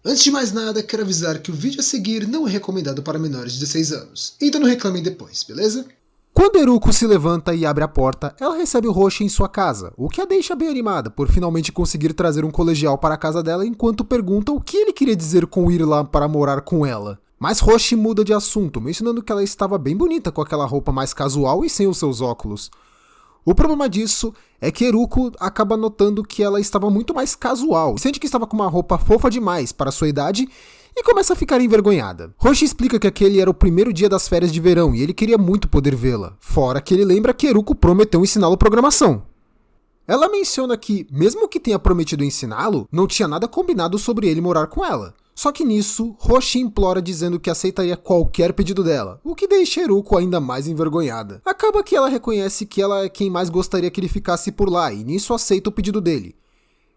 Antes de mais nada, quero avisar que o vídeo a seguir não é recomendado para menores de 16 anos, então não reclamem depois, beleza? Quando Eruko se levanta e abre a porta, ela recebe o Roshi em sua casa, o que a deixa bem animada por finalmente conseguir trazer um colegial para a casa dela enquanto pergunta o que ele queria dizer com ir lá para morar com ela. Mas Roshi muda de assunto, mencionando que ela estava bem bonita com aquela roupa mais casual e sem os seus óculos. O problema disso é que Eruko acaba notando que ela estava muito mais casual, sente que estava com uma roupa fofa demais para sua idade e começa a ficar envergonhada. Roshi explica que aquele era o primeiro dia das férias de verão e ele queria muito poder vê-la, fora que ele lembra que Eruko prometeu ensiná-lo programação. Ela menciona que, mesmo que tenha prometido ensiná-lo, não tinha nada combinado sobre ele morar com ela. Só que nisso, Roshi implora dizendo que aceitaria qualquer pedido dela, o que deixa Eruko ainda mais envergonhada. Acaba que ela reconhece que ela é quem mais gostaria que ele ficasse por lá e nisso aceita o pedido dele.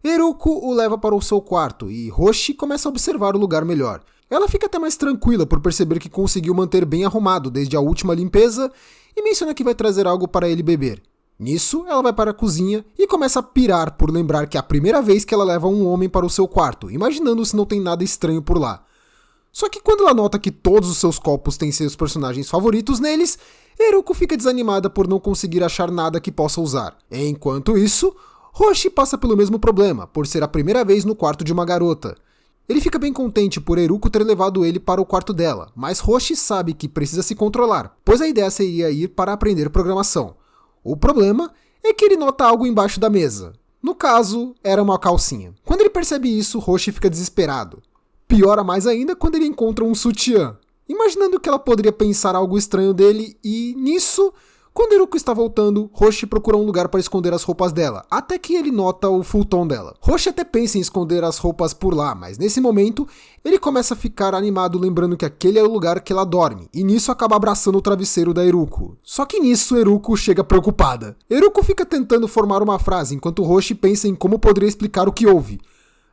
Eruko o leva para o seu quarto e Roshi começa a observar o lugar melhor. Ela fica até mais tranquila por perceber que conseguiu manter bem arrumado desde a última limpeza e menciona que vai trazer algo para ele beber. Nisso, ela vai para a cozinha e começa a pirar por lembrar que é a primeira vez que ela leva um homem para o seu quarto, imaginando se não tem nada estranho por lá. Só que quando ela nota que todos os seus copos têm seus personagens favoritos neles, Eruko fica desanimada por não conseguir achar nada que possa usar. Enquanto isso, Roshi passa pelo mesmo problema, por ser a primeira vez no quarto de uma garota. Ele fica bem contente por Eruko ter levado ele para o quarto dela, mas Roshi sabe que precisa se controlar, pois a ideia seria ir para aprender programação. O problema é que ele nota algo embaixo da mesa. No caso, era uma calcinha. Quando ele percebe isso, Roshi fica desesperado. Piora mais ainda quando ele encontra um sutiã, imaginando que ela poderia pensar algo estranho dele e, nisso, quando Eruko está voltando, Roshi procura um lugar para esconder as roupas dela, até que ele nota o futon dela. Roshi até pensa em esconder as roupas por lá, mas nesse momento, ele começa a ficar animado lembrando que aquele é o lugar que ela dorme, e nisso acaba abraçando o travesseiro da Eruko. Só que nisso, Eruko chega preocupada. Eruko fica tentando formar uma frase, enquanto Roshi pensa em como poderia explicar o que houve.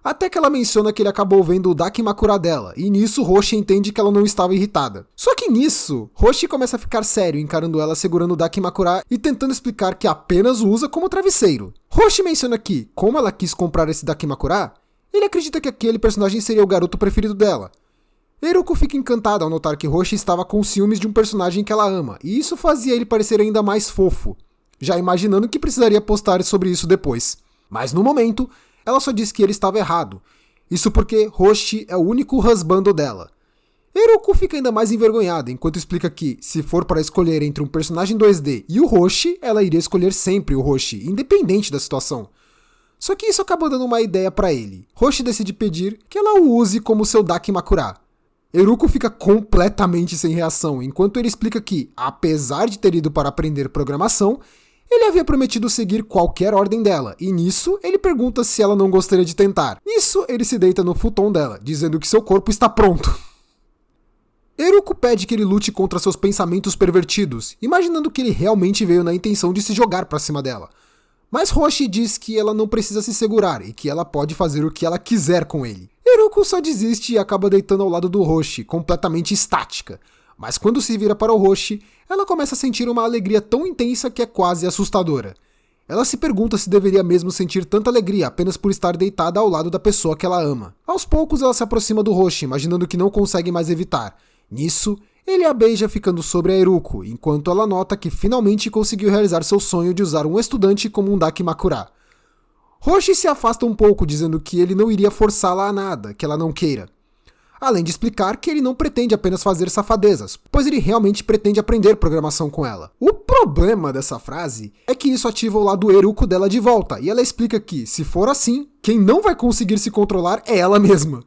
Até que ela menciona que ele acabou vendo o Dakimakura dela, e nisso Roshi entende que ela não estava irritada. Só que nisso, Roshi começa a ficar sério, encarando ela segurando o Dakimakura e tentando explicar que apenas o usa como travesseiro. Roshi menciona que, como ela quis comprar esse Dakimakura, ele acredita que aquele personagem seria o garoto preferido dela. Eruko fica encantada ao notar que Roshi estava com ciúmes de um personagem que ela ama, e isso fazia ele parecer ainda mais fofo, já imaginando que precisaria postar sobre isso depois. Mas no momento, ela só diz que ele estava errado. Isso porque Roshi é o único husbando dela. Eruko fica ainda mais envergonhada, enquanto explica que, se for para escolher entre um personagem 2D e o Roshi, ela iria escolher sempre o Roshi, independente da situação. Só que isso acaba dando uma ideia para ele. Roshi decide pedir que ela o use como seu Dakimakura. Eruko fica completamente sem reação, enquanto ele explica que, apesar de ter ido para aprender programação, ele havia prometido seguir qualquer ordem dela, e nisso ele pergunta se ela não gostaria de tentar. Nisso ele se deita no futon dela, dizendo que seu corpo está pronto. Eruko pede que ele lute contra seus pensamentos pervertidos, imaginando que ele realmente veio na intenção de se jogar para cima dela. Mas Roshi diz que ela não precisa se segurar e que ela pode fazer o que ela quiser com ele. Eruko só desiste e acaba deitando ao lado do Roshi, completamente estática. Mas quando se vira para o Roshi, ela começa a sentir uma alegria tão intensa que é quase assustadora. Ela se pergunta se deveria mesmo sentir tanta alegria apenas por estar deitada ao lado da pessoa que ela ama. Aos poucos ela se aproxima do Roshi, imaginando que não consegue mais evitar. Nisso, ele a beija ficando sobre a Eruko, enquanto ela nota que finalmente conseguiu realizar seu sonho de usar um estudante como um Dakimakura. Roshi se afasta um pouco, dizendo que ele não iria forçá-la a nada, que ela não queira. Além de explicar que ele não pretende apenas fazer safadezas, pois ele realmente pretende aprender programação com ela. O problema dessa frase é que isso ativa o lado Eruko dela de volta, e ela explica que, se for assim, quem não vai conseguir se controlar é ela mesma.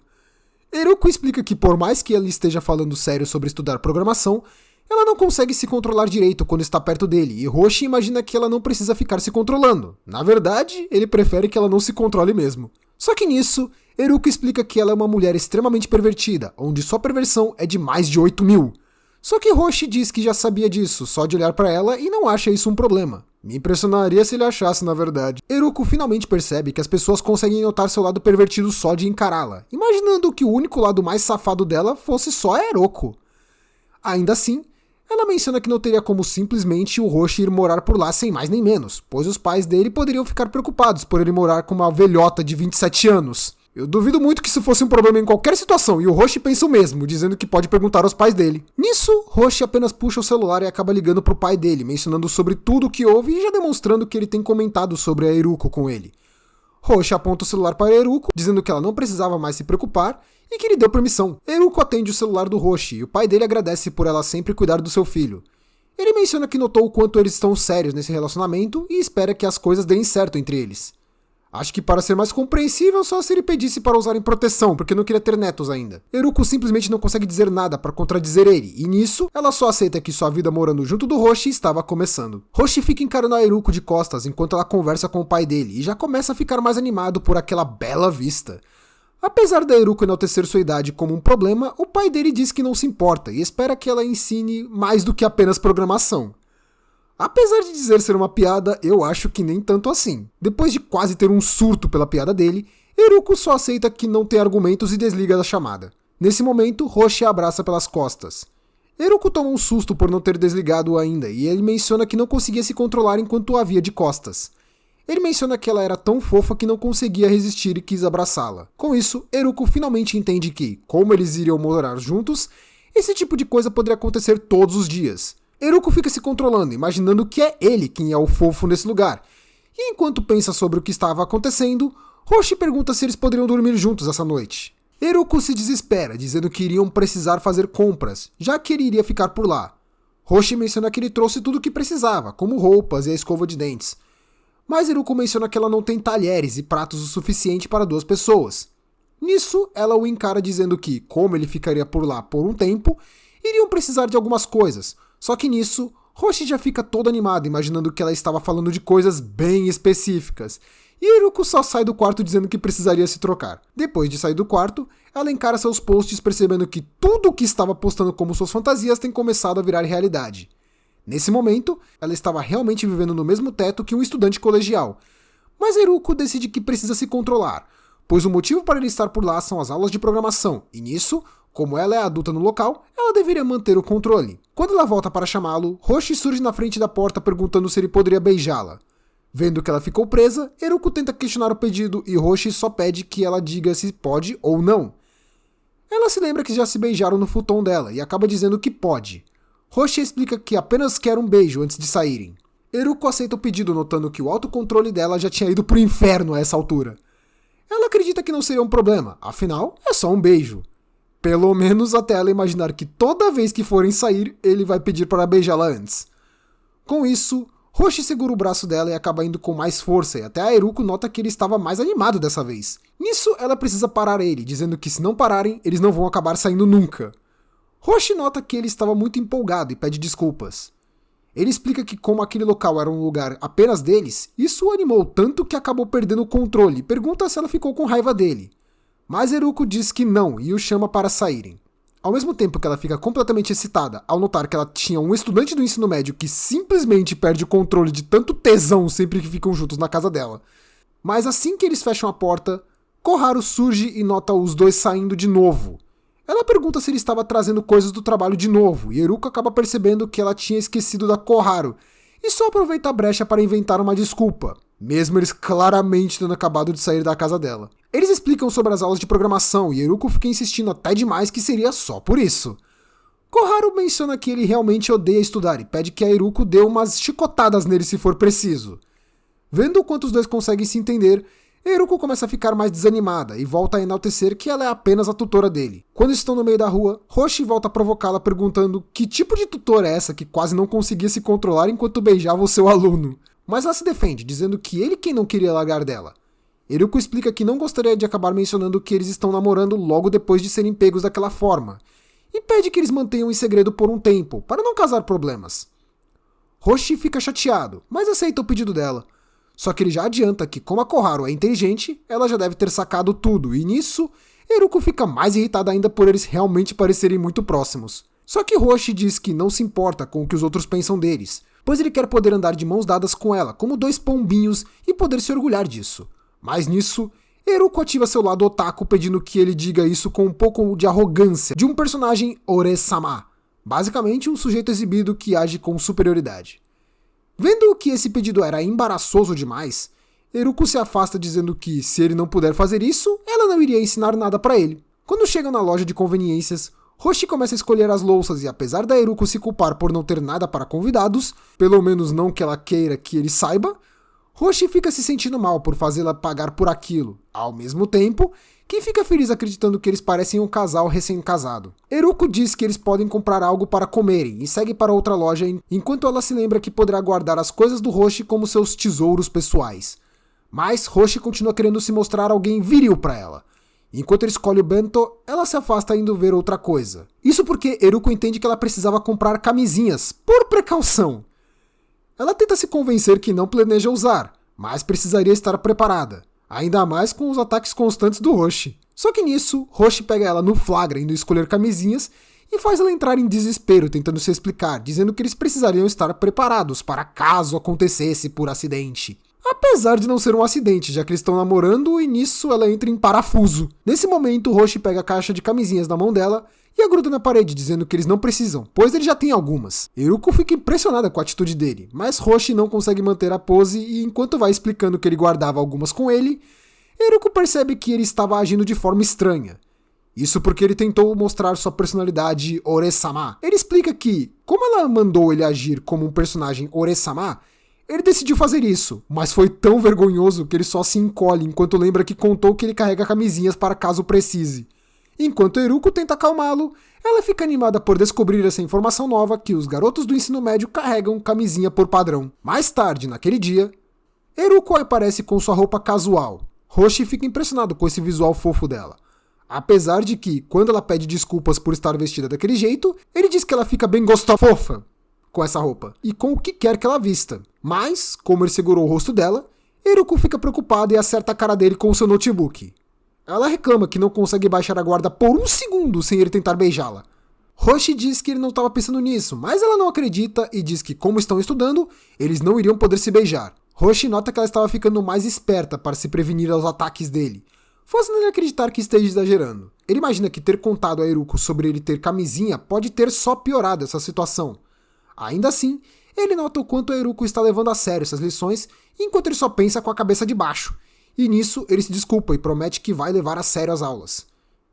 Eruko explica que por mais que ela esteja falando sério sobre estudar programação, ela não consegue se controlar direito quando está perto dele, e Roshi imagina que ela não precisa ficar se controlando. Na verdade, ele prefere que ela não se controle mesmo. Só que nisso, Eruko explica que ela é uma mulher extremamente pervertida, onde sua perversão é de mais de 8.000. Só que Roshi diz que já sabia disso, só de olhar pra ela e não acha isso um problema. Me impressionaria se ele achasse, na verdade. Eruko finalmente percebe que as pessoas conseguem notar seu lado pervertido só de encará-la, imaginando que o único lado mais safado dela fosse só a Eruko. Ainda assim, ela menciona que não teria como simplesmente o Roshi ir morar por lá sem mais nem menos, pois os pais dele poderiam ficar preocupados por ele morar com uma velhota de 27 anos. Eu duvido muito que isso fosse um problema em qualquer situação, e o Hoshi pensa o mesmo, dizendo que pode perguntar aos pais dele. Nisso, Hoshi apenas puxa o celular e acaba ligando pro pai dele, mencionando sobre tudo o que houve e já demonstrando que ele tem comentado sobre a Eruko com ele. Hoshi aponta o celular para Eruko, dizendo que ela não precisava mais se preocupar e que ele deu permissão. Eruko atende o celular do Hoshi e o pai dele agradece por ela sempre cuidar do seu filho. Ele menciona que notou o quanto eles estão sérios nesse relacionamento e espera que as coisas deem certo entre eles. Acho que para ser mais compreensível, só se ele pedisse para usarem proteção, porque não queria ter netos ainda. Eruko simplesmente não consegue dizer nada para contradizer ele, e nisso, ela só aceita que sua vida morando junto do Hoshi estava começando. Hoshi fica encarando a Eruko de costas enquanto ela conversa com o pai dele, e já começa a ficar mais animado por aquela bela vista. Apesar da Eruko enaltecer sua idade como um problema, o pai dele diz que não se importa, e espera que ela ensine mais do que apenas programação. Apesar de dizer ser uma piada, eu acho que nem tanto assim. Depois de quase ter um surto pela piada dele, Eruko só aceita que não tem argumentos e desliga da chamada. Nesse momento, Hoshi a abraça pelas costas. Eruko toma um susto por não ter desligado ainda, e ele menciona que não conseguia se controlar enquanto a via de costas. Ele menciona que ela era tão fofa que não conseguia resistir e quis abraçá-la. Com isso, Eruko finalmente entende que, como eles iriam morar juntos, esse tipo de coisa poderia acontecer todos os dias. Eruko fica se controlando, imaginando que é ele quem é o fofo nesse lugar. E enquanto pensa sobre o que estava acontecendo, Hoshi pergunta se eles poderiam dormir juntos essa noite. Eruko se desespera, dizendo que iriam precisar fazer compras, já que ele iria ficar por lá. Hoshi menciona que ele trouxe tudo o que precisava, como roupas e a escova de dentes. Mas Eruko menciona que ela não tem talheres e pratos o suficiente para 2 pessoas. Nisso, ela o encara dizendo que, como ele ficaria por lá por um tempo, iriam precisar de algumas coisas. Só que nisso, Hoshi já fica todo animado, imaginando que ela estava falando de coisas bem específicas. E Eruko só sai do quarto dizendo que precisaria se trocar. Depois de sair do quarto, ela encara seus posts percebendo que tudo o que estava postando como suas fantasias tem começado a virar realidade. Nesse momento, ela estava realmente vivendo no mesmo teto que um estudante colegial. Mas Eruko decide que precisa se controlar, pois o motivo para ele estar por lá são as aulas de programação, e nisso, como ela é adulta no local, ela deveria manter o controle. Quando ela volta para chamá-lo, Hoshi surge na frente da porta perguntando se ele poderia beijá-la. Vendo que ela ficou presa, Eruko tenta questionar o pedido e Hoshi só pede que ela diga se pode ou não. Ela se lembra que já se beijaram no futon dela e acaba dizendo que pode. Hoshi explica que apenas quer um beijo antes de saírem. Eruko aceita o pedido, notando que o autocontrole dela já tinha ido pro inferno a essa altura. Ela acredita que não seria um problema, afinal, é só um beijo. Pelo menos até ela imaginar que toda vez que forem sair, ele vai pedir para beijá-la antes. Com isso, Hoshi segura o braço dela e acaba indo com mais força, e até a Eruko nota que ele estava mais animado dessa vez. Nisso, ela precisa parar ele, dizendo que se não pararem, eles não vão acabar saindo nunca. Hoshi nota que ele estava muito empolgado e pede desculpas. Ele explica que como aquele local era um lugar apenas deles, isso o animou tanto que acabou perdendo o controle e pergunta se ela ficou com raiva dele. Mas Eruko diz que não e o chama para saírem. Ao mesmo tempo que ela fica completamente excitada ao notar que ela tinha um estudante do ensino médio que simplesmente perde o controle de tanto tesão sempre que ficam juntos na casa dela. Mas assim que eles fecham a porta, Koharu surge e nota os dois saindo de novo. Ela pergunta se ele estava trazendo coisas do trabalho de novo, e Eruko acaba percebendo que ela tinha esquecido da Koharu, e só aproveita a brecha para inventar uma desculpa, mesmo eles claramente tendo acabado de sair da casa dela. Eles explicam sobre as aulas de programação, e Eruko fica insistindo até demais que seria só por isso. Koharu menciona que ele realmente odeia estudar e pede que a Eruko dê umas chicotadas nele se for preciso. Vendo o quanto os dois conseguem se entender, Eruko começa a ficar mais desanimada e volta a enaltecer que ela é apenas a tutora dele. Quando estão no meio da rua, Hoshi volta a provocá-la perguntando que tipo de tutora é essa que quase não conseguia se controlar enquanto beijava o seu aluno. Mas ela se defende, dizendo que ele quem não queria largar dela. Eruko explica que não gostaria de acabar mencionando que eles estão namorando logo depois de serem pegos daquela forma, e pede que eles mantenham em segredo por um tempo, para não causar problemas. Hoshi fica chateado, mas aceita o pedido dela. Só que ele já adianta que, como a Koharu é inteligente, ela já deve ter sacado tudo, e nisso, Eruko fica mais irritada ainda por eles realmente parecerem muito próximos. Só que Hoshi diz que não se importa com o que os outros pensam deles, pois ele quer poder andar de mãos dadas com ela, como 2 pombinhos, e poder se orgulhar disso. Mas nisso, Eruko ativa seu lado otaku pedindo que ele diga isso com um pouco de arrogância de um personagem Ore-sama, basicamente um sujeito exibido que age com superioridade. Vendo que esse pedido era embaraçoso demais, Eruko se afasta dizendo que, se ele não puder fazer isso, ela não iria ensinar nada pra ele. Quando chegam na loja de conveniências, Roshi começa a escolher as louças e apesar da Eruko se culpar por não ter nada para convidados, pelo menos não que ela queira que ele saiba, Roshi fica se sentindo mal por fazê-la pagar por aquilo, ao mesmo tempo que fica feliz acreditando que eles parecem um casal recém-casado. Eruko diz que eles podem comprar algo para comerem e segue para outra loja enquanto ela se lembra que poderá guardar as coisas do Roshi como seus tesouros pessoais. Mas Roshi continua querendo se mostrar alguém viril para ela. Enquanto ele escolhe o bento, ela se afasta indo ver outra coisa. Isso porque Eruko entende que ela precisava comprar camisinhas, por precaução. Ela tenta se convencer que não planeja usar, mas precisaria estar preparada. Ainda mais com os ataques constantes do Roshi. Só que nisso, Roshi pega ela no flagra indo escolher camisinhas e faz ela entrar em desespero tentando se explicar, dizendo que eles precisariam estar preparados para caso acontecesse por acidente. Apesar de não ser um acidente, já que eles estão namorando e nisso ela entra em parafuso. Nesse momento, Roshi pega a caixa de camisinhas na mão dela e a gruda na parede, dizendo que eles não precisam, pois ele já tem algumas. Eruko fica impressionada com a atitude dele, mas Roshi não consegue manter a pose e enquanto vai explicando que ele guardava algumas com ele, Eruko percebe que ele estava agindo de forma estranha. Isso porque ele tentou mostrar sua personalidade Ore-sama. Ele explica que, como ela mandou ele agir como um personagem Ore-sama, ele decidiu fazer isso, mas foi tão vergonhoso que ele só se encolhe enquanto lembra que contou que ele carrega camisinhas para caso precise. Enquanto Eruko tenta acalmá-lo, ela fica animada por descobrir essa informação nova que os garotos do ensino médio carregam camisinha por padrão. Mais tarde, naquele dia, Eruko aparece com sua roupa casual. Roshi fica impressionado com esse visual fofo dela. Apesar de que, quando ela pede desculpas por estar vestida daquele jeito, ele diz que ela fica bem fofa com essa roupa, e com o que quer que ela vista. Mas, como ele segurou o rosto dela, Eruko fica preocupada e acerta a cara dele com o seu notebook. Ela reclama que não consegue baixar a guarda por um segundo sem ele tentar beijá-la. Roshi diz que ele não estava pensando nisso, mas ela não acredita e diz que, como estão estudando, eles não iriam poder se beijar. Roshi nota que ela estava ficando mais esperta para se prevenir aos ataques dele, fazendo ele acreditar que esteja exagerando. Ele imagina que ter contado a Eruko sobre ele ter camisinha pode ter só piorado essa situação. Ainda assim, ele nota o quanto a Eruko está levando a sério essas lições, enquanto ele só pensa com a cabeça de baixo. E nisso, ele se desculpa e promete que vai levar a sério as aulas.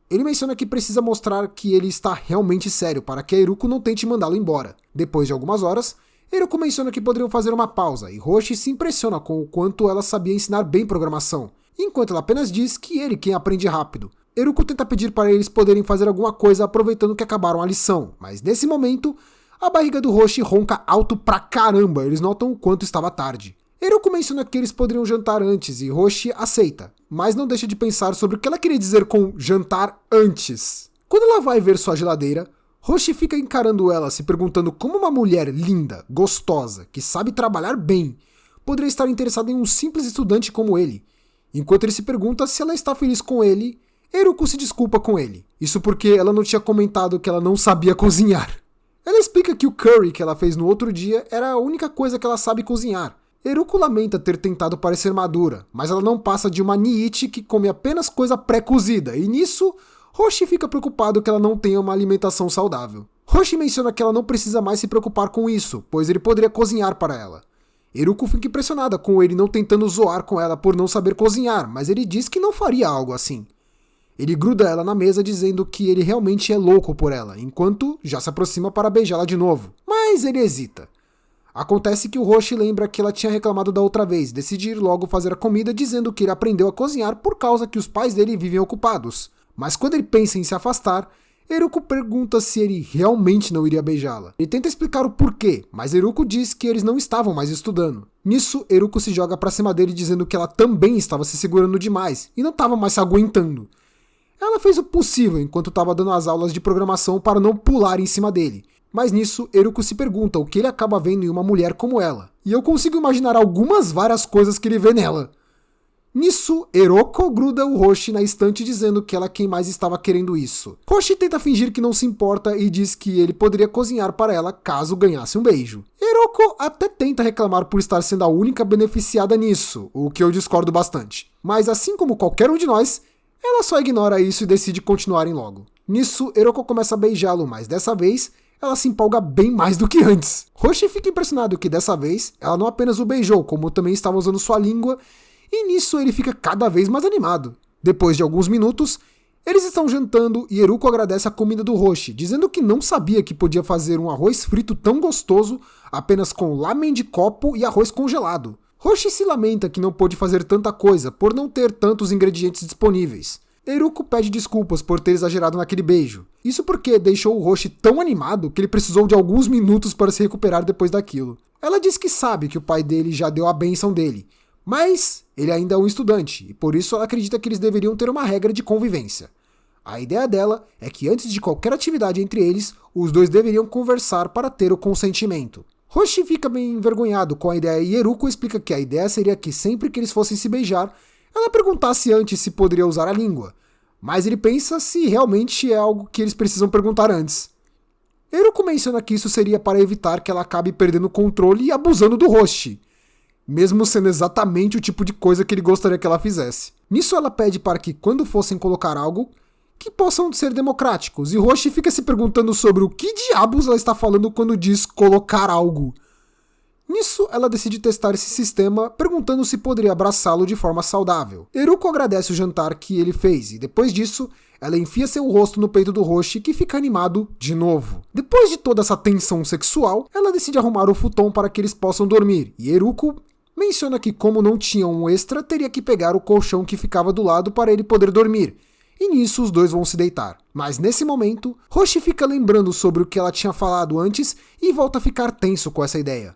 Ele menciona que precisa mostrar que ele está realmente sério para que a Eruko não tente mandá-lo embora. Depois de algumas horas, Eruko menciona que poderiam fazer uma pausa e Roshi se impressiona com o quanto ela sabia ensinar bem programação, enquanto ela apenas diz que ele quem aprende rápido. Eruko tenta pedir para eles poderem fazer alguma coisa aproveitando que acabaram a lição, mas nesse momento, a barriga do Roshi ronca alto pra caramba, eles notam o quanto estava tarde. Eruko menciona que eles poderiam jantar antes e Roshi aceita, mas não deixa de pensar sobre o que ela queria dizer com jantar antes. Quando ela vai ver sua geladeira, Roshi fica encarando ela, se perguntando como uma mulher linda, gostosa, que sabe trabalhar bem, poderia estar interessada em um simples estudante como ele. Enquanto ele se pergunta se ela está feliz com ele, Eruko se desculpa com ele. Isso porque ela não tinha comentado que ela não sabia cozinhar. Ela explica que o curry que ela fez no outro dia era a única coisa que ela sabe cozinhar. Eruko lamenta ter tentado parecer madura, mas ela não passa de uma niite que come apenas coisa pré-cozida, e nisso, Roshi fica preocupado que ela não tenha uma alimentação saudável. Roshi menciona que ela não precisa mais se preocupar com isso, pois ele poderia cozinhar para ela. Eruko fica impressionada com ele não tentando zoar com ela por não saber cozinhar, mas ele diz que não faria algo assim. Ele gruda ela na mesa dizendo que ele realmente é louco por ela, enquanto já se aproxima para beijá-la de novo, mas ele hesita. Acontece que o Roshi lembra que ela tinha reclamado da outra vez, decide ir logo fazer a comida dizendo que ele aprendeu a cozinhar por causa que os pais dele vivem ocupados. Mas quando ele pensa em se afastar, Eruko pergunta se ele realmente não iria beijá-la. Ele tenta explicar o porquê, mas Eruko diz que eles não estavam mais estudando. Nisso, Eruko se joga pra cima dele dizendo que ela também estava se segurando demais e não estava mais se aguentando. Ela fez o possível enquanto estava dando as aulas de programação para não pular em cima dele. Mas nisso, Eruko se pergunta o que ele acaba vendo em uma mulher como ela. E eu consigo imaginar várias coisas que ele vê nela. Nisso, Eruko gruda o Roshi na estante dizendo que ela quem mais estava querendo isso. Roshi tenta fingir que não se importa e diz que ele poderia cozinhar para ela caso ganhasse um beijo. Eruko até tenta reclamar por estar sendo a única beneficiada nisso, o que eu discordo bastante. Mas assim como qualquer um de nós, ela só ignora isso e decide continuarem logo. Nisso, Eruko começa a beijá-lo, mas dessa vez, ela se empolga bem mais do que antes. Roshi fica impressionado que dessa vez, ela não apenas o beijou, como também estava usando sua língua, e nisso ele fica cada vez mais animado. Depois de alguns minutos, eles estão jantando e Eruko agradece a comida do Roshi, dizendo que não sabia que podia fazer um arroz frito tão gostoso apenas com lamen de copo e arroz congelado. Roshi se lamenta que não pôde fazer tanta coisa por não ter tantos ingredientes disponíveis. Eruko pede desculpas por ter exagerado naquele beijo. Isso porque deixou o Roshi tão animado que ele precisou de alguns minutos para se recuperar depois daquilo. Ela diz que sabe que o pai dele já deu a bênção dele, mas ele ainda é um estudante, e por isso ela acredita que eles deveriam ter uma regra de convivência. A ideia dela é que antes de qualquer atividade entre eles, os dois deveriam conversar para ter o consentimento. Roshi fica bem envergonhado com a ideia e Eruko explica que a ideia seria que sempre que eles fossem se beijar, ela perguntasse antes se poderia usar a língua, mas ele pensa se realmente é algo que eles precisam perguntar antes. Eruko menciona que isso seria para evitar que ela acabe perdendo o controle e abusando do Roshi, mesmo sendo exatamente o tipo de coisa que ele gostaria que ela fizesse. Nisso ela pede para que quando fossem colocar algo, que possam ser democráticos, e Roshi fica se perguntando sobre o que diabos ela está falando quando diz colocar algo. Nisso, ela decide testar esse sistema, perguntando se poderia abraçá-lo de forma saudável. Eruko agradece o jantar que ele fez, e depois disso, ela enfia seu rosto no peito do Roshi, que fica animado de novo. Depois de toda essa tensão sexual, ela decide arrumar o futon para que eles possam dormir, e Eruko menciona que como não tinha um extra, teria que pegar o colchão que ficava do lado para ele poder dormir. E nisso os dois vão se deitar. Mas nesse momento, Roshi fica lembrando sobre o que ela tinha falado antes e volta a ficar tenso com essa ideia.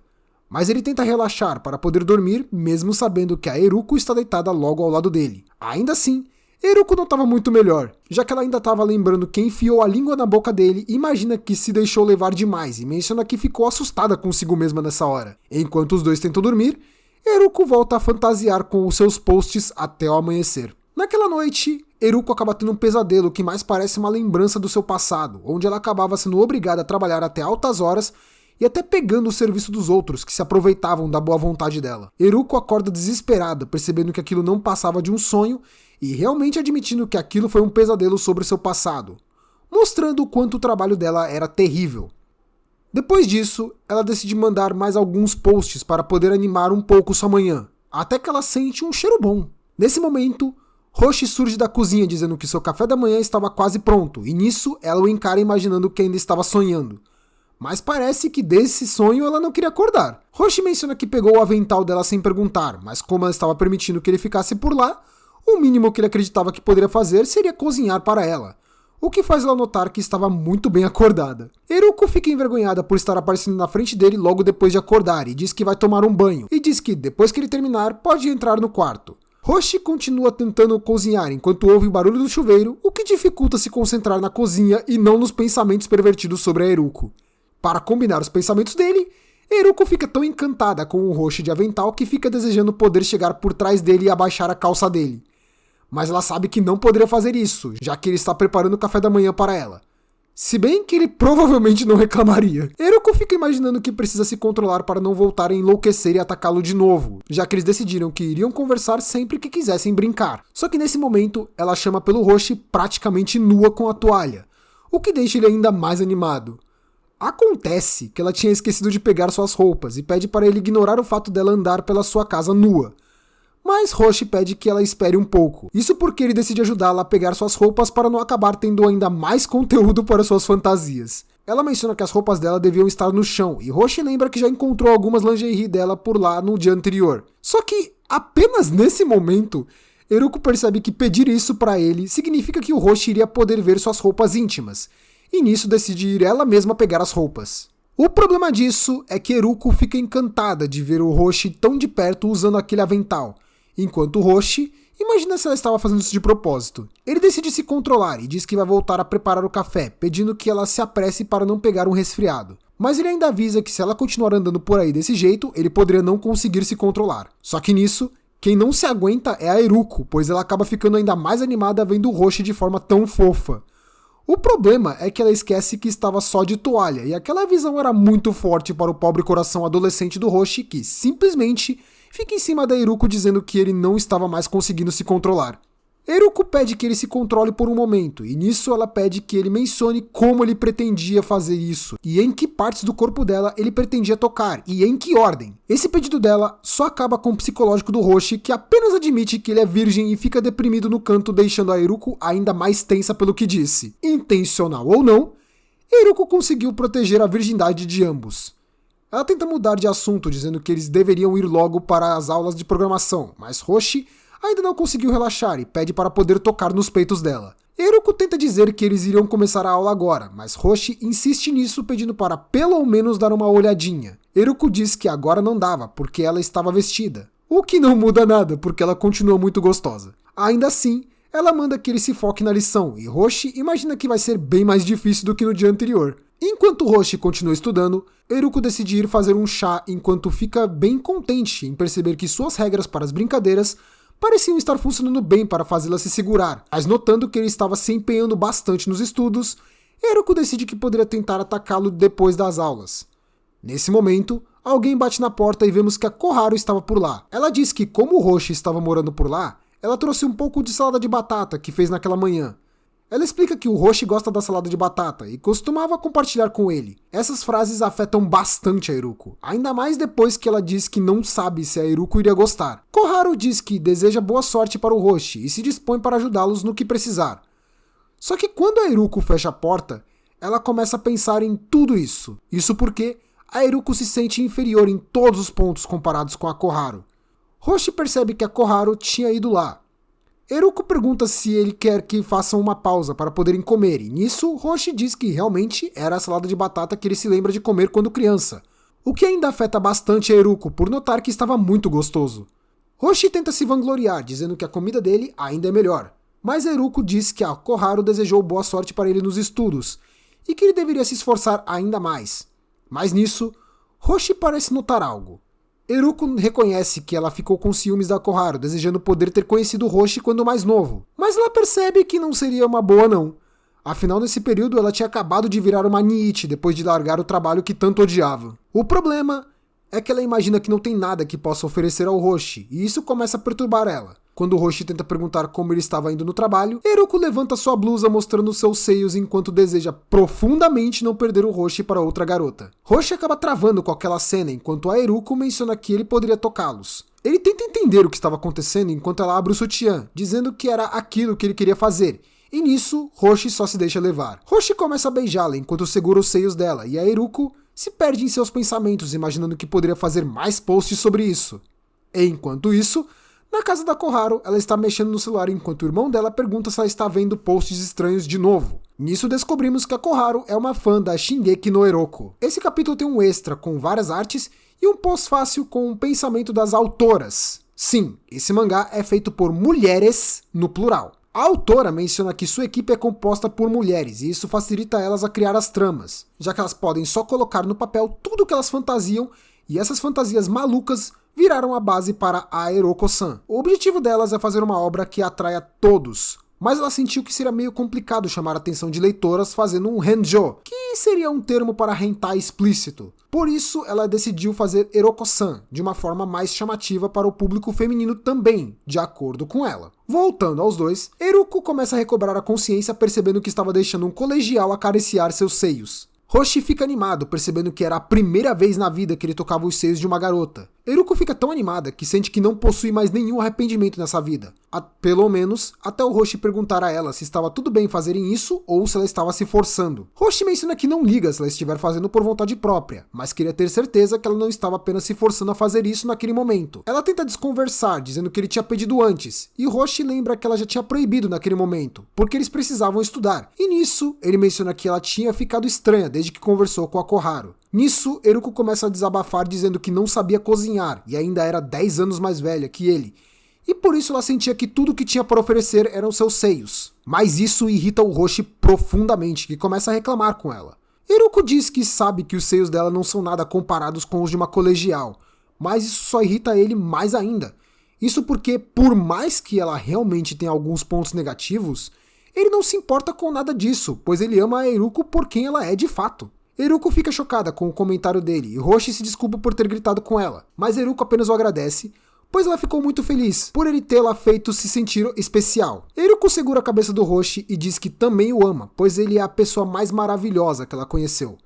Mas ele tenta relaxar para poder dormir, mesmo sabendo que a Eruko está deitada logo ao lado dele. Ainda assim, Eruko não estava muito melhor, já que ela ainda estava lembrando que enfiou a língua na boca dele e imagina que se deixou levar demais e menciona que ficou assustada consigo mesma nessa hora. Enquanto os dois tentam dormir, Eruko volta a fantasiar com os seus posts até o amanhecer. Naquela noite, Eruko acaba tendo um pesadelo que mais parece uma lembrança do seu passado, onde ela acabava sendo obrigada a trabalhar até altas horas e até pegando o serviço dos outros, que se aproveitavam da boa vontade dela. Eruko acorda desesperada, percebendo que aquilo não passava de um sonho e realmente admitindo que aquilo foi um pesadelo sobre seu passado, mostrando o quanto o trabalho dela era terrível. Depois disso, ela decide mandar mais alguns posts para poder animar um pouco sua manhã, até que ela sente um cheiro bom. Nesse momento, Roshi surge da cozinha dizendo que seu café da manhã estava quase pronto, e nisso ela o encara imaginando que ainda estava sonhando. Mas parece que desse sonho ela não queria acordar. Roshi menciona que pegou o avental dela sem perguntar, mas como ela estava permitindo que ele ficasse por lá, o mínimo que ele acreditava que poderia fazer seria cozinhar para ela, o que faz ela notar que estava muito bem acordada. Eruko fica envergonhada por estar aparecendo na frente dele logo depois de acordar e diz que vai tomar um banho, e diz que depois que ele terminar pode entrar no quarto. Roshi continua tentando cozinhar enquanto ouve o barulho do chuveiro, o que dificulta se concentrar na cozinha e não nos pensamentos pervertidos sobre a Eruko. Para combinar os pensamentos dele, Eruko fica tão encantada com o Roshi de avental que fica desejando poder chegar por trás dele e abaixar a calça dele. Mas ela sabe que não poderia fazer isso, já que ele está preparando o café da manhã para ela. Se bem que ele provavelmente não reclamaria. Eruko fica imaginando que precisa se controlar para não voltar a enlouquecer e atacá-lo de novo, já que eles decidiram que iriam conversar sempre que quisessem brincar. Só que nesse momento, ela chama pelo Roshi praticamente nua com a toalha, o que deixa ele ainda mais animado. Acontece que ela tinha esquecido de pegar suas roupas e pede para ele ignorar o fato dela andar pela sua casa nua. Mas Roshi pede que ela espere um pouco. Isso porque ele decide ajudá-la a pegar suas roupas para não acabar tendo ainda mais conteúdo para suas fantasias. Ela menciona que as roupas dela deviam estar no chão, e Roshi lembra que já encontrou algumas lingerie dela por lá no dia anterior. Só que, apenas nesse momento, Eruko percebe que pedir isso para ele significa que o Roshi iria poder ver suas roupas íntimas, e nisso decide ir ela mesma pegar as roupas. O problema disso é que Eruko fica encantada de ver o Roshi tão de perto usando aquele avental, enquanto o Roshi imagina se ela estava fazendo isso de propósito. Ele decide se controlar e diz que vai voltar a preparar o café, pedindo que ela se apresse para não pegar um resfriado. Mas ele ainda avisa que se ela continuar andando por aí desse jeito, ele poderia não conseguir se controlar. Só que nisso, quem não se aguenta é a Eruko, pois ela acaba ficando ainda mais animada vendo o Roshi de forma tão fofa. O problema é que ela esquece que estava só de toalha, e aquela visão era muito forte para o pobre coração adolescente do Roshi, que simplesmente fica em cima da Eruko dizendo que ele não estava mais conseguindo se controlar. Eruko pede que ele se controle por um momento, e nisso ela pede que ele mencione como ele pretendia fazer isso, e em que partes do corpo dela ele pretendia tocar, e em que ordem. Esse pedido dela só acaba com o psicológico do Roshi, que apenas admite que ele é virgem e fica deprimido no canto, deixando a Eruko ainda mais tensa pelo que disse. Intencional ou não, Eruko conseguiu proteger a virgindade de ambos. Ela tenta mudar de assunto, dizendo que eles deveriam ir logo para as aulas de programação, mas Roshi ainda não conseguiu relaxar e pede para poder tocar nos peitos dela. Eruko tenta dizer que eles iriam começar a aula agora, mas Roshi insiste nisso, pedindo para pelo menos dar uma olhadinha. Eruko diz que agora não dava, porque ela estava vestida. O que não muda nada, porque ela continua muito gostosa. Ainda assim, ela manda que ele se foque na lição, e Roshi imagina que vai ser bem mais difícil do que no dia anterior. Enquanto Roshi continua estudando, Eruko decide ir fazer um chá enquanto fica bem contente em perceber que suas regras para as brincadeiras pareciam estar funcionando bem para fazê-la se segurar, mas notando que ele estava se empenhando bastante nos estudos, Eruko decide que poderia tentar atacá-lo depois das aulas. Nesse momento, alguém bate na porta e vemos que a Koharu estava por lá. Ela diz que como o Roshi estava morando por lá, ela trouxe um pouco de salada de batata que fez naquela manhã. Ela explica que o Roshi gosta da salada de batata e costumava compartilhar com ele. Essas frases afetam bastante a Eruko, ainda mais depois que ela diz que não sabe se a Eruko iria gostar. Koharu diz que deseja boa sorte para o Roshi e se dispõe para ajudá-los no que precisar. Só que quando a Eruko fecha a porta, ela começa a pensar em tudo isso. Isso porque a Eruko se sente inferior em todos os pontos comparados com a Koharu. Roshi percebe que a Koharu tinha ido lá. Eruko pergunta se ele quer que façam uma pausa para poderem comer, e nisso Roshi diz que realmente era a salada de batata que ele se lembra de comer quando criança, o que ainda afeta bastante a Eruko por notar que estava muito gostoso. Roshi tenta se vangloriar, dizendo que a comida dele ainda é melhor, mas Eruko diz que a Koharu desejou boa sorte para ele nos estudos, e que ele deveria se esforçar ainda mais. Mas nisso, Roshi parece notar algo. Eruko reconhece que ela ficou com ciúmes da Koharu, desejando poder ter conhecido Roshi quando mais novo. Mas ela percebe que não seria uma boa não. Afinal, nesse período ela tinha acabado de virar uma Niichi depois de largar o trabalho que tanto odiava. O problema é que ela imagina que não tem nada que possa oferecer ao Roshi, e isso começa a perturbar ela. Quando Roshi tenta perguntar como ele estava indo no trabalho, Eruko levanta sua blusa mostrando seus seios enquanto deseja profundamente não perder o Roshi para outra garota. Roshi acaba travando com aquela cena enquanto a Eruko menciona que ele poderia tocá-los. Ele tenta entender o que estava acontecendo enquanto ela abre o sutiã, dizendo que era aquilo que ele queria fazer. E nisso, Roshi só se deixa levar. Roshi começa a beijá-la enquanto segura os seios dela, e a Eruko se perde em seus pensamentos, imaginando que poderia fazer mais posts sobre isso. Enquanto isso, na casa da Koharu, ela está mexendo no celular enquanto o irmão dela pergunta se ela está vendo posts estranhos de novo. Nisso descobrimos que a Koharu é uma fã da Shingeki no Eroko. Esse capítulo tem um extra com várias artes e um pós-fácil com o pensamento das autoras. Sim, esse mangá é feito por mulheres no plural. A autora menciona que sua equipe é composta por mulheres e isso facilita elas a criar as tramas, já que elas podem só colocar no papel tudo o que elas fantasiam e essas fantasias malucas viraram a base para a Eroko-san. O objetivo delas é fazer uma obra que atraia todos, mas ela sentiu que seria meio complicado chamar a atenção de leitoras fazendo um henjo, que seria um termo para hentai explícito. Por isso, ela decidiu fazer Eroko-san de uma forma mais chamativa para o público feminino também, de acordo com ela. Voltando aos dois, Eruko começa a recobrar a consciência percebendo que estava deixando um colegial acariciar seus seios. Roshi fica animado, percebendo que era a primeira vez na vida que ele tocava os seios de uma garota. Eruko fica tão animada que sente que não possui mais nenhum arrependimento nessa vida. Pelo menos, até o Roshi perguntar a ela se estava tudo bem fazerem isso ou se ela estava se forçando. Roshi menciona que não liga se ela estiver fazendo por vontade própria, mas queria ter certeza que ela não estava apenas se forçando a fazer isso naquele momento. Ela tenta desconversar, dizendo que ele tinha pedido antes, e Roshi lembra que ela já tinha proibido naquele momento, porque eles precisavam estudar. E nisso, ele menciona que ela tinha ficado estranha desde que conversou com a Koharu. Nisso, Eruko começa a desabafar dizendo que não sabia cozinhar e ainda era 10 anos mais velha que ele. E por isso ela sentia que tudo que tinha para oferecer eram seus seios. Mas isso irrita o Roshi profundamente, que começa a reclamar com ela. Eruko diz que sabe que os seios dela não são nada comparados com os de uma colegial, mas isso só irrita ele mais ainda. Isso porque, por mais que ela realmente tenha alguns pontos negativos, ele não se importa com nada disso, pois ele ama a Eruko por quem ela é de fato. Eruko fica chocada com o comentário dele e Roshi se desculpa por ter gritado com ela, mas Eruko apenas o agradece, pois ela ficou muito feliz por ele tê-la feito se sentir especial. Eruko segura a cabeça do Roshi e diz que também o ama, pois ele é a pessoa mais maravilhosa que ela conheceu.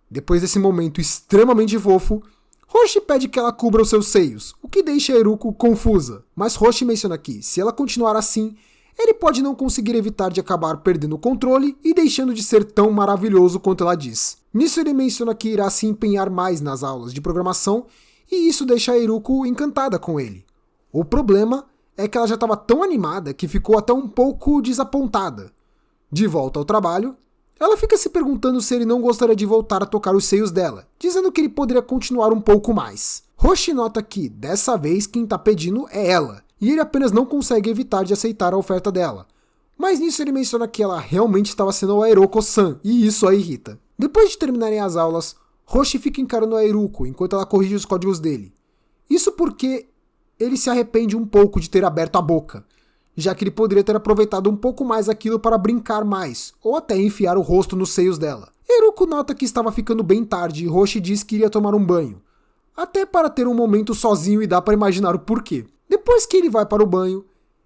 Depois desse momento extremamente fofo, Roshi pede que ela cubra os seus seios, o que deixa Eruko confusa, mas Roshi menciona que, se ela continuar assim, ele pode não conseguir evitar de acabar perdendo o controle e deixando de ser tão maravilhoso quanto ela diz. Nisso ele menciona que irá se empenhar mais nas aulas de programação e isso deixa a Eruko encantada com ele. O problema é que ela já estava tão animada que ficou até um pouco desapontada. De volta ao trabalho, ela fica se perguntando se ele não gostaria de voltar a tocar os seios dela, dizendo que ele poderia continuar um pouco mais. Roshi nota que, dessa vez, quem está pedindo é ela, e ele apenas não consegue evitar de aceitar a oferta dela. Mas nisso ele menciona que ela realmente estava sendo a Eruko-san, e isso a irrita. Depois de terminarem as aulas, Roshi fica encarando a Eruko enquanto ela corrige os códigos dele. Isso porque ele se arrepende um pouco de ter aberto a boca, já que ele poderia ter aproveitado um pouco mais aquilo para brincar mais, ou até enfiar o rosto nos seios dela. Eruko nota que estava ficando bem tarde e Roshi diz que iria tomar um banho, até para ter um momento sozinho e dá para imaginar o porquê. Depois que ele vai para o banho,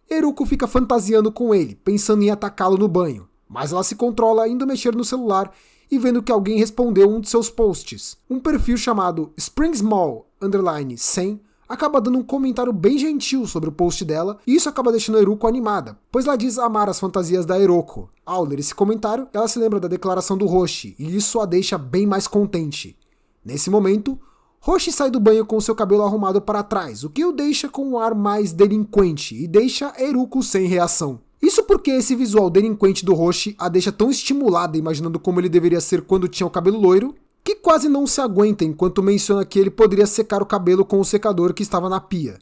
Eruko fica fantasiando com ele, pensando em atacá-lo no banho, mas ela se controla indo mexer no celular e vendo que alguém respondeu um de seus posts. Um perfil chamado SpringSmall_100 acaba dando um comentário bem gentil sobre o post dela, e isso acaba deixando a Eruko animada, pois ela diz amar as fantasias da Eruko. Ao ler esse comentário, ela se lembra da declaração do Roshi, e isso a deixa bem mais contente. Nesse momento, Roshi sai do banho com seu cabelo arrumado para trás, o que o deixa com um ar mais delinquente, e deixa Eruko sem reação. Isso porque esse visual delinquente do Roshi a deixa tão estimulada imaginando como ele deveria ser quando tinha o cabelo loiro, que quase não se aguenta enquanto menciona que ele poderia secar o cabelo com o secador que estava na pia.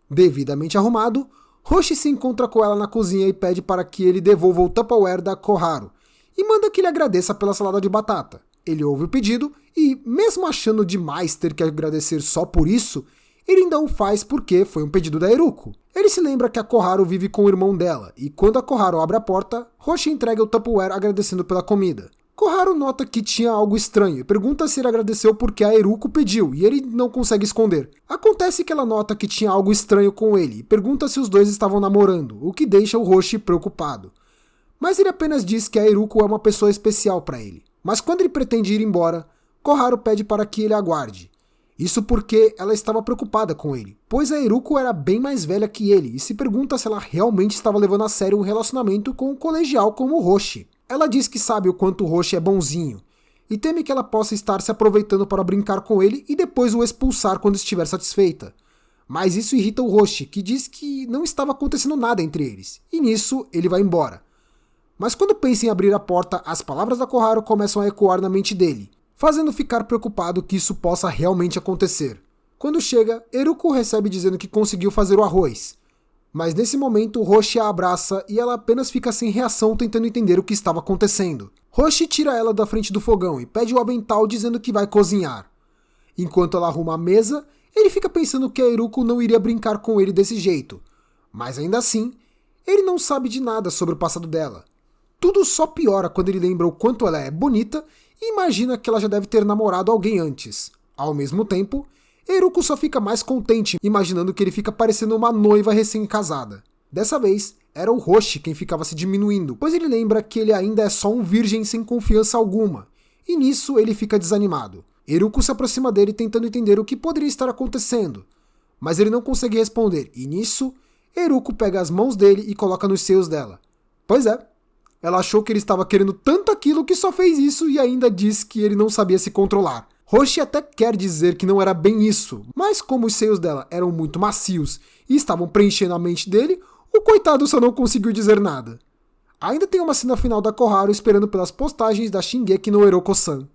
Devidamente arrumado, Roshi se encontra com ela na cozinha e pede para que ele devolva o Tupperware da Koharu, e manda que ele agradeça pela salada de batata. Ele ouve o pedido e, mesmo achando demais ter que agradecer só por isso, ele ainda o faz porque foi um pedido da Eruko. Ele se lembra que a Koharu vive com o irmão dela, e quando a Koharu abre a porta, Roshi entrega o Tupperware agradecendo pela comida. Koharu nota que tinha algo estranho e pergunta se ele agradeceu porque a Eruko pediu, e ele não consegue esconder. Acontece que ela nota que tinha algo estranho com ele e pergunta se os dois estavam namorando, o que deixa o Roshi preocupado. Mas ele apenas diz que a Eruko é uma pessoa especial para ele. Mas quando ele pretende ir embora, Koharu pede para que ele aguarde. Isso porque ela estava preocupada com ele, pois a Eruko era bem mais velha que ele e se pergunta se ela realmente estava levando a sério um relacionamento com um colegial como o Roshi. Ela diz que sabe o quanto o Roshi é bonzinho, e teme que ela possa estar se aproveitando para brincar com ele e depois o expulsar quando estiver satisfeita. Mas isso irrita o Roshi, que diz que não estava acontecendo nada entre eles, e nisso ele vai embora. Mas quando pensa em abrir a porta, as palavras da Koharu começam a ecoar na mente dele, fazendo ficar preocupado que isso possa realmente acontecer. Quando chega, Eruko recebe dizendo que conseguiu fazer o arroz. Mas nesse momento, Roshi a abraça e ela apenas fica sem reação tentando entender o que estava acontecendo. Roshi tira ela da frente do fogão e pede o avental dizendo que vai cozinhar. Enquanto ela arruma a mesa, ele fica pensando que a Eruko não iria brincar com ele desse jeito. Mas ainda assim, ele não sabe de nada sobre o passado dela. Tudo só piora quando ele lembra o quanto ela é bonita e imagina que ela já deve ter namorado alguém antes. Ao mesmo tempo, Eruko só fica mais contente, imaginando que ele fica parecendo uma noiva recém-casada. Dessa vez, era o Roshi quem ficava se diminuindo, pois ele lembra que ele ainda é só um virgem sem confiança alguma, e nisso ele fica desanimado. Eruko se aproxima dele tentando entender o que poderia estar acontecendo, mas ele não consegue responder, e nisso, Eruko pega as mãos dele e coloca nos seios dela. Pois é, ela achou que ele estava querendo tanto aquilo que só fez isso e ainda diz que ele não sabia se controlar. Roshi até quer dizer que não era bem isso, mas como os seios dela eram muito macios e estavam preenchendo a mente dele, o coitado só não conseguiu dizer nada. Ainda tem uma cena final da Koharu esperando pelas postagens da Shingeki no Eruko-san.